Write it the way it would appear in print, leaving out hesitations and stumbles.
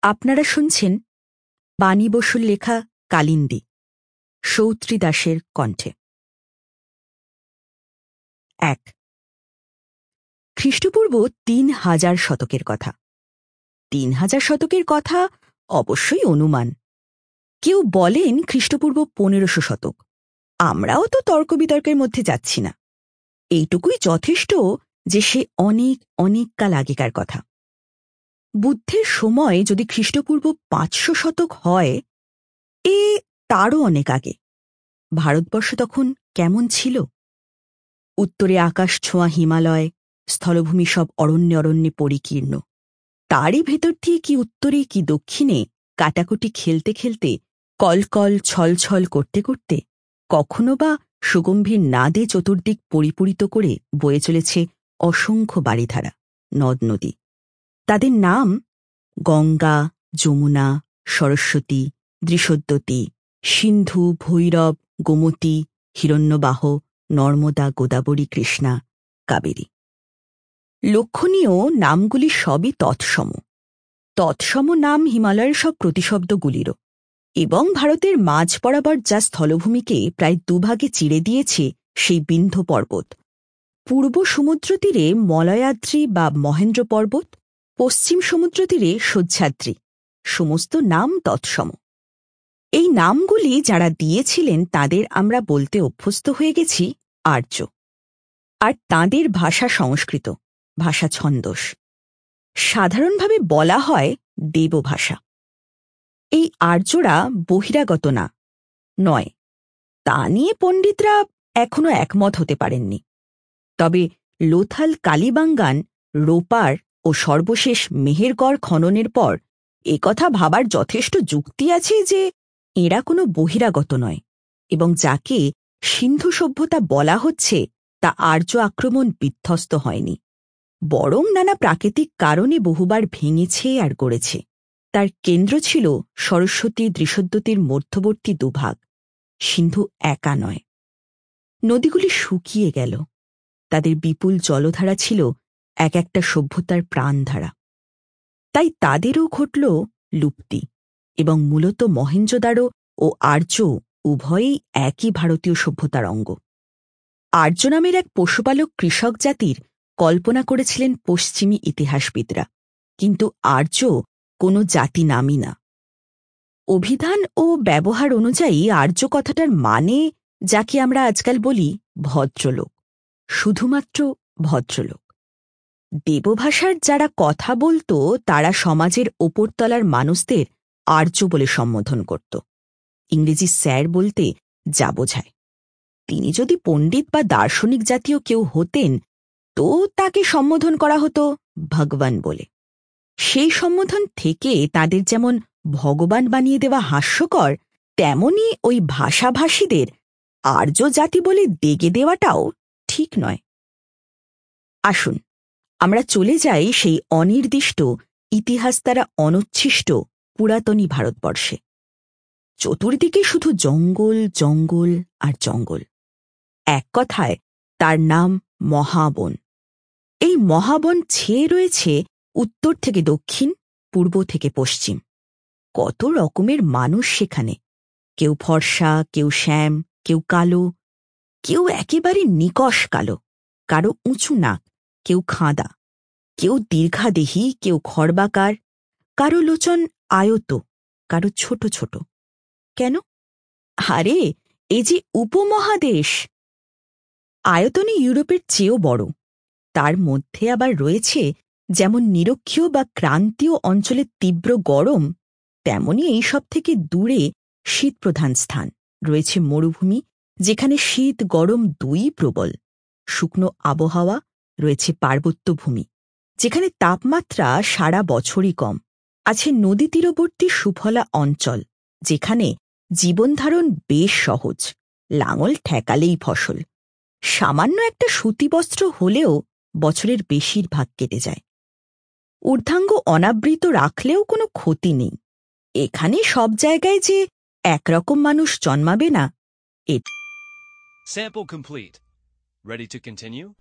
আপনারা শুনছেন বাণী বসুর লেখা কালিন্দী, সৌত্রী দাসের কণ্ঠে। ১। খ্রিস্টপূর্ব ৩,০০০ শতকের কথা। ৩,০০০ শতকের কথা অবশ্যই অনুমান। কেউ বলেন খ্রিস্টপূর্ব ১৫০০ শতক। আমরাও তো তর্ক বিতর্কের মধ্যে যাচ্ছি না। এইটুকুই যথেষ্ট যে সে অনেক অনেক কাল আগেকার কথা। বুদ্ধের সময় যদি খ্রিস্টপূর্ব ৫০০ শতক হয়, তারও অনেক আগে। ভারতবর্ষ তখন কেমন ছিল? উত্তরে আকাশ ছোঁয়া হিমালয়, স্থলভূমি সব অরণ্যে অরণ্যে পরিকীর্ণ। তারই ভেতর দিয়ে কি উত্তরে কি দক্ষিণে কাটাকুটি খেলতে খেলতে, কলকল ছলছল করতে করতে, কখনো বা সুগম্ভীর নাদে চতুর্দিক পরিপূরিত করে বয়ে চলেছে অসংখ্য বারিধারা, নদ নদী। তাদের নাম গঙ্গা, যমুনা, সরস্বতী, দৃশোদ্যতী, সিন্ধু, ভৈরব, গোমতী, হিরণ্যবাহ, নর্মদা, গোদাবরী, কৃষ্ণা, কাবেরী। লক্ষণীয় নামগুলি সবই তৎসম। তৎসম নাম হিমালয়ের সব প্রতিশব্দগুলিরও, এবং ভারতের মাঝ বরাবর যা স্থলভূমিকে প্রায় দুভাগে চিড়ে দিয়েছে সেই বিন্ধ্য পর্বত, পূর্ব সমুদ্রতীরে মলয়াদ্রি বা মহেন্দ্র পর্বত, পশ্চিম সমুদ্রতীরে সহ্যাদ্রি, সমস্ত নাম তৎসম। এই নামগুলি যারা দিয়েছিলেন তাদের আমরা বলতে অভ্যস্ত হয়ে গেছি আর্য, আর তাঁদের ভাষা সংস্কৃত, ভাষা ছন্দস। সাধারণভাবে বলা হয় দেবভাষা। এই আর্যরা বহিরাগত নয়, তা নিয়ে পণ্ডিতরা এখনো একমত হতে পারেননি। তবে লোথাল, কালিবাঙ্গান, রোপার ও সর্বশেষ মেহেরগড় খননের পর একথা ভাবার যথেষ্ট যুক্তি আছে যে এরা কোনো বহিরাগত নয়, এবং যাকে সিন্ধু সভ্যতা বলা হচ্ছে তা আর্য আক্রমণ বিধ্বস্ত হয়নি, বরং নানা প্রাকৃতিক কারণে বহুবার ভেঙেছে আর গড়েছে। তার কেন্দ্র ছিল সরস্বতী, দৃশোদ্যতীর মধ্যবর্তী দুভাগ। সিন্ধু একা নয়। নদীগুলি শুকিয়ে গেল, তাদের বিপুল জলধারা ছিল এক একটা সভ্যতার প্রাণধারা। তাই তাদেরও ঘটল লুপ্তি, এবং মূলত মহেঞ্জোদারো ও আর্য উভয়েই একই ভারতীয় সভ্যতার অঙ্গ। আর্য নামের এক পশুপালক কৃষক জাতির কল্পনা করেছিলেন পশ্চিমী ইতিহাসবিদরা, কিন্তু আর্য কোনো জাতি নামই না। অভিধান ও ব্যবহার অনুযায়ী আর্য কথাটার মানে যাকে আমরা আজকাল বলি ভদ্রলোক, শুধুমাত্র ভদ্রলোক। দেবভাষার যারা কথা বলতো তারা সমাজের ওপরতলার মানুষদের আর্য বলে সম্বোধন করত। ইংরেজি স্যার বলতে যা বোঝায়। তিনি যদি পণ্ডিত বা দার্শনিক জাতীয় কেউ হতেন তো তাকে সম্বোধন করা হতো ভগবান বলে। সেই সম্বোধন থেকে তাদের যেমন ভগবান বানিয়ে দেওয়া হাস্যকর, তেমনি ওই ভাষাভাষীদের আর্য জাতি বলে দেগে দেওয়াটাও ঠিক নয়। আসুন আমরা চলে যাই সেই অনির্দিষ্ট, ইতিহাস দ্বারা অনুচ্ছিষ্ট পুরাতনী ভারতবর্ষে। চতুর্দিকে শুধু জঙ্গল, জঙ্গল আর জঙ্গল। এক কথায় তার নাম মহাবন। এই মহাবন ছেয়ে রয়েছে উত্তর থেকে দক্ষিণ, পূর্ব থেকে পশ্চিম। কত রকমের মানুষ সেখানে, কেউ ফর্সা, কেউ শ্যাম, কেউ কালো, কেউ একেবারে নিকষ কালো, কারো উঁচু নাক, কেউ খাঁদা, কেউ দীর্ঘাদেহী, কেউ খর্বাকার, কারো লোচন আয়ত, কারো ছোট ছোট। কেন? আরে এ যে উপমহাদেশ। আয়তনে ইউরোপের চেয়েও বড়। তার মধ্যে আবার রয়েছে যেমন নিরক্ষীয় বা ক্রান্তীয় অঞ্চলের তীব্র গরম, তেমনি এইসব থেকে দূরে শীতপ্রধান স্থান রয়েছে মরুভূমি, যেখানে শীত গরম দুই প্রবল। শুকনো আবহাওয়া রয়েছে পার্বত্য ভূমি, যেখানে তাপমাত্রা সারা বছরই কম। আছে নদী তীরবর্তী সুফলা অঞ্চল, যেখানে জীবনধারণ বেশ সহজ, লাঙল ঠেকালেই ফসল। সামান্য একটা সুতিবস্ত্র হলেও বছরের বেশিরভাগ কেটে যায়। ঊর্ধ্বাঙ্গ অনাবৃত রাখলেও কোনো ক্ষতি নেই। এখানে সব জায়গায় যে একরকম মানুষ জন্মাবে না, Sample complete. Ready to continue?